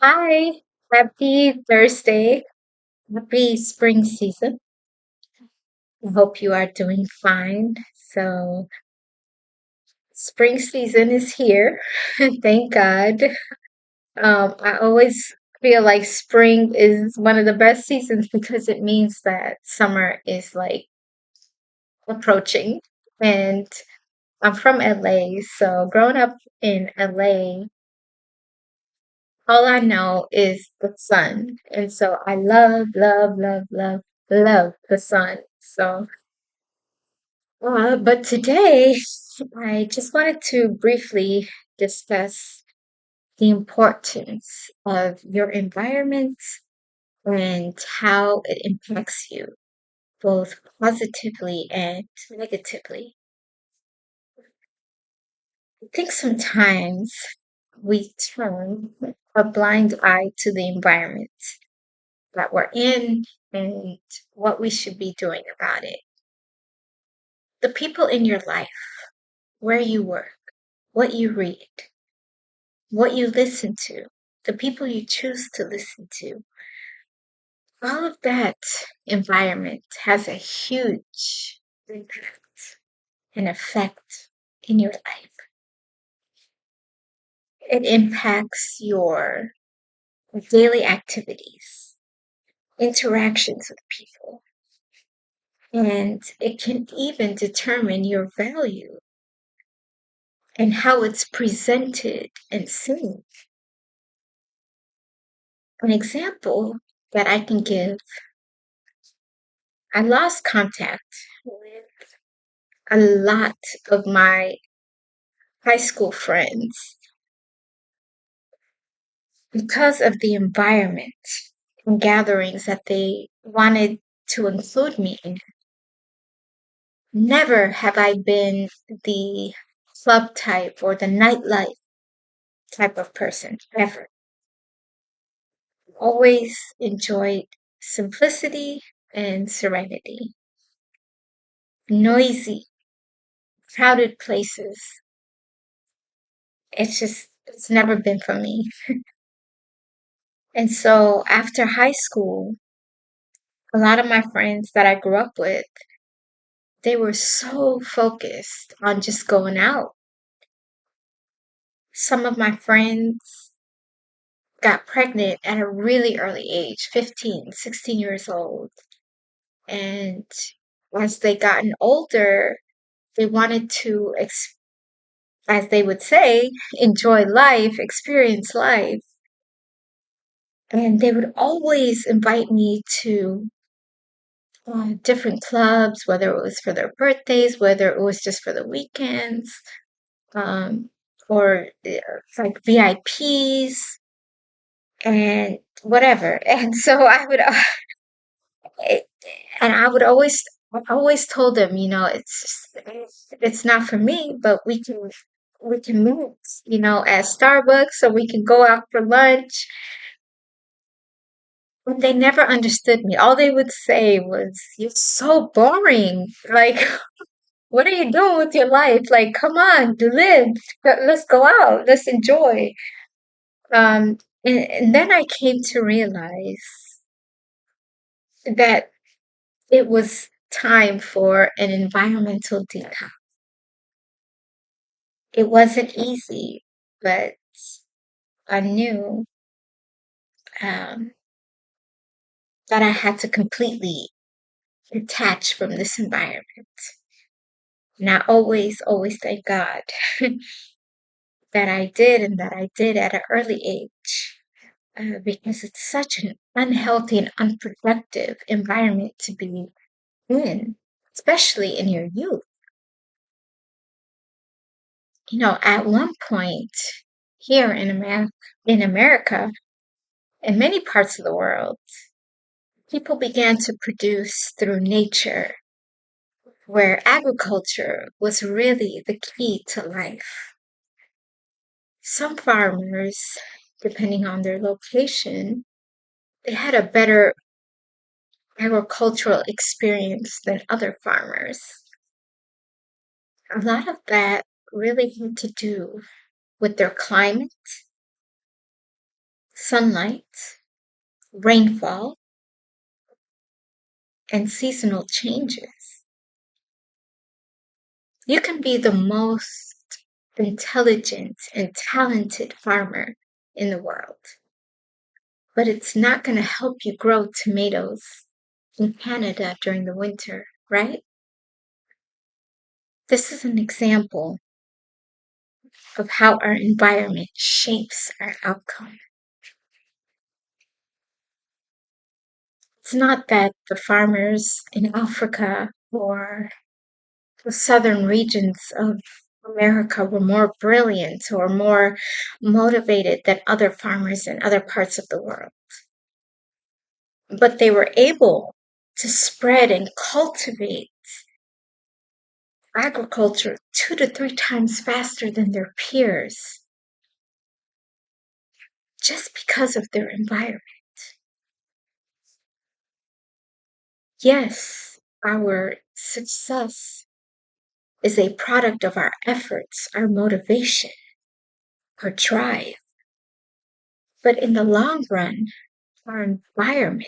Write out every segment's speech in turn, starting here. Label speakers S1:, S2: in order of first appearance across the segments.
S1: Hi, happy Thursday. Happy spring season. I hope you are doing fine. So, spring season is here. Thank God. I always feel like spring is one of the best seasons because it means that summer is like approaching. And I'm from LA, so growing up in LA, all I know is the sun. And so I love, love, love, love, love the sun. But today, I just wanted to briefly discuss the importance of your environment and how it impacts you, both positively and negatively. I think sometimes we turn a blind eye to the environment that we're in and what we should be doing about it. The people in your life, where you work, what you read, what you listen to, the people you choose to listen to, all of that environment has a huge impact and effect in your life. It impacts your daily activities, interactions with people, and it can even determine your value and how it's presented and seen. An example that I can give, I lost contact with a lot of my high school friends because of the environment and gatherings that they wanted to include me in. Never have I been the club type or the nightlife type of person, ever. Always enjoyed simplicity and serenity. Noisy, crowded places. It's never been for me. And so after high school, a lot of my friends that I grew up with, they were so focused on just going out. Some of my friends got pregnant at a really early age, 15, 16 years old. And as they gotten older, they wanted to, as they would say, enjoy life, experience life. And they would always invite me to different clubs, whether it was for their birthdays, whether it was just for the weekends, um, or like VIPs and whatever. And so it- and I always told them, it's not for me, but we can meet, at Starbucks, so we can go out for lunch. And they never understood me. All they would say was, "You're so boring. Like, what are you doing with your life? Like, come on, live. Let's go out. Let's enjoy." And then I came to realize that it was time for an environmental detox. It wasn't easy, but I knew um, that I had to completely detach from this environment. And I always, always thank God that I did and that I did at an early age. Because it's such an unhealthy and unproductive environment to be in, especially in your youth. At one point here in America, in many parts of the world, people began to produce through nature, where agriculture was really the key to life. Some farmers, depending on their location, they had a better agricultural experience than other farmers. A lot of that really had to do with their climate, sunlight, rainfall, and seasonal changes. You can be the most intelligent and talented farmer in the world, but it's not going to help you grow tomatoes in Canada during the winter, right? This is an example of how our environment shapes our outcome. It's not that the farmers in Africa or the southern regions of America were more brilliant or more motivated than other farmers in other parts of the world, but they were able to spread and cultivate agriculture 2 to 3 times faster than their peers just because of their environment. Yes, our success is a product of our efforts, our motivation, our drive. But in the long run, our environment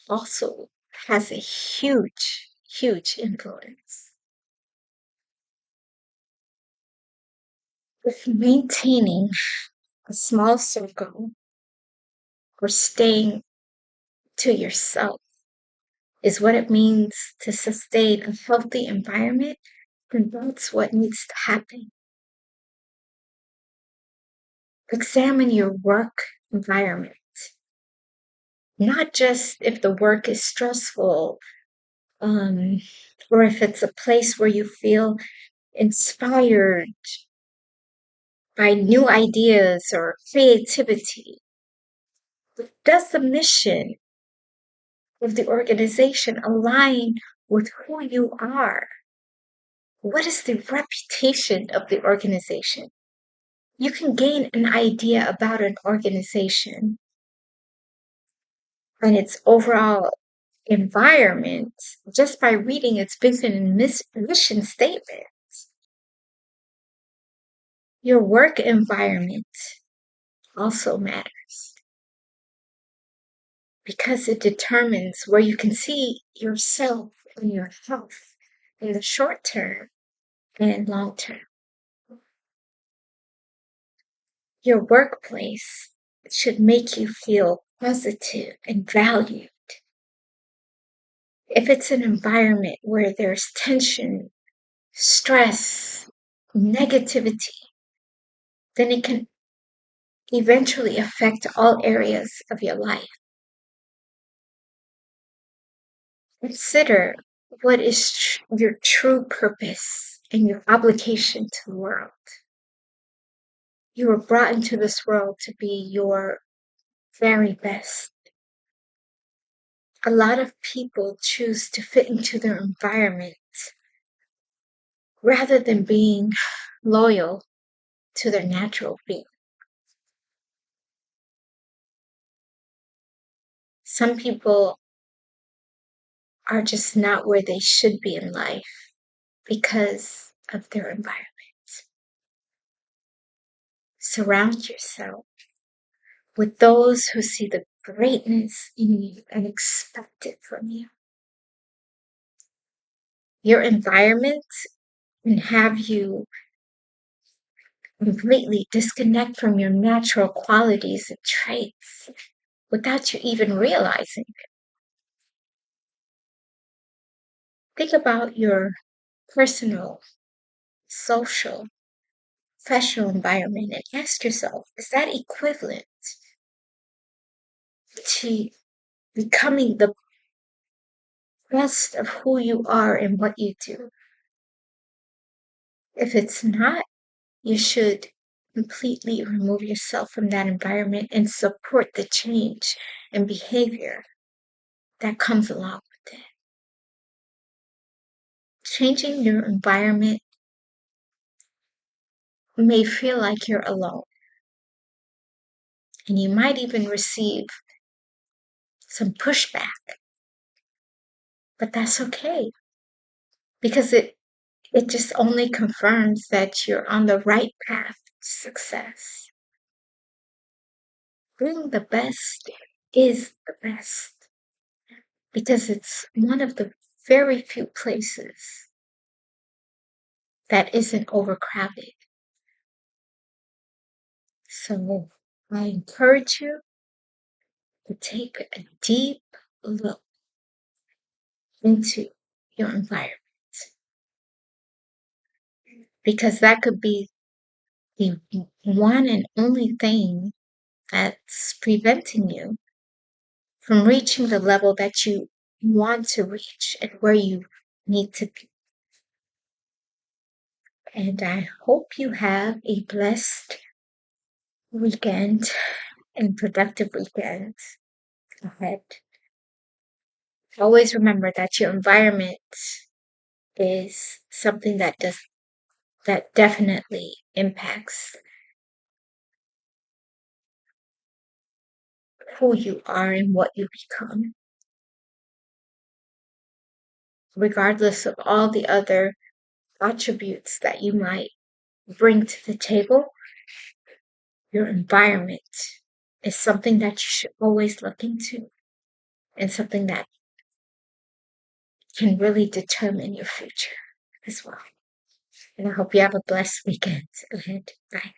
S1: also has a huge, huge influence. If maintaining a small circle or staying to yourself is what it means to sustain a healthy environment, then that's what needs to happen. Examine your work environment, not just if the work is stressful, um, or if it's a place where you feel inspired by new ideas or creativity. But does the mission of the organization align with who you are? What is the reputation of the organization? You can gain an idea about an organization and its overall environment just by reading its vision and mission statement. Your work environment also matters because it determines where you can see yourself and your health in the short term and long term. Your workplace should make you feel positive and valued. If it's an environment where there's tension, stress, negativity, then it can eventually affect all areas of your life. Consider what is your true purpose and your obligation to the world. You were brought into this world to be your very best. A lot of people choose to fit into their environment rather than being loyal to their natural being. Some people are just not where they should be in life because of their environment. Surround yourself with those who see the greatness in you and expect it from you. Your environment can have you completely disconnect from your natural qualities and traits without you even realizing it. Think about your personal, social, professional environment and ask yourself, is that equivalent to becoming the best of who you are and what you do? If it's not, you should completely remove yourself from that environment and support the change and behavior that comes along with it. Changing your environment may feel like you're alone, and you might even receive some pushback, but that's okay because it just only confirms that you're on the right path to success. Doing the best is the best because it's one of the very few places that isn't overcrowded. So I encourage you to take a deep look into your environment because that could be the one and only thing that's preventing you from reaching the level that you want to reach and where you need to be. And I hope you have a blessed weekend and productive weekend ahead. Always remember that your environment is something that definitely impacts who you are and what you become, regardless of all the other attributes that you might bring to the table. Your environment is something that you should always look into and something that can really determine your future as well. And I hope you have a blessed weekend ahead. Bye.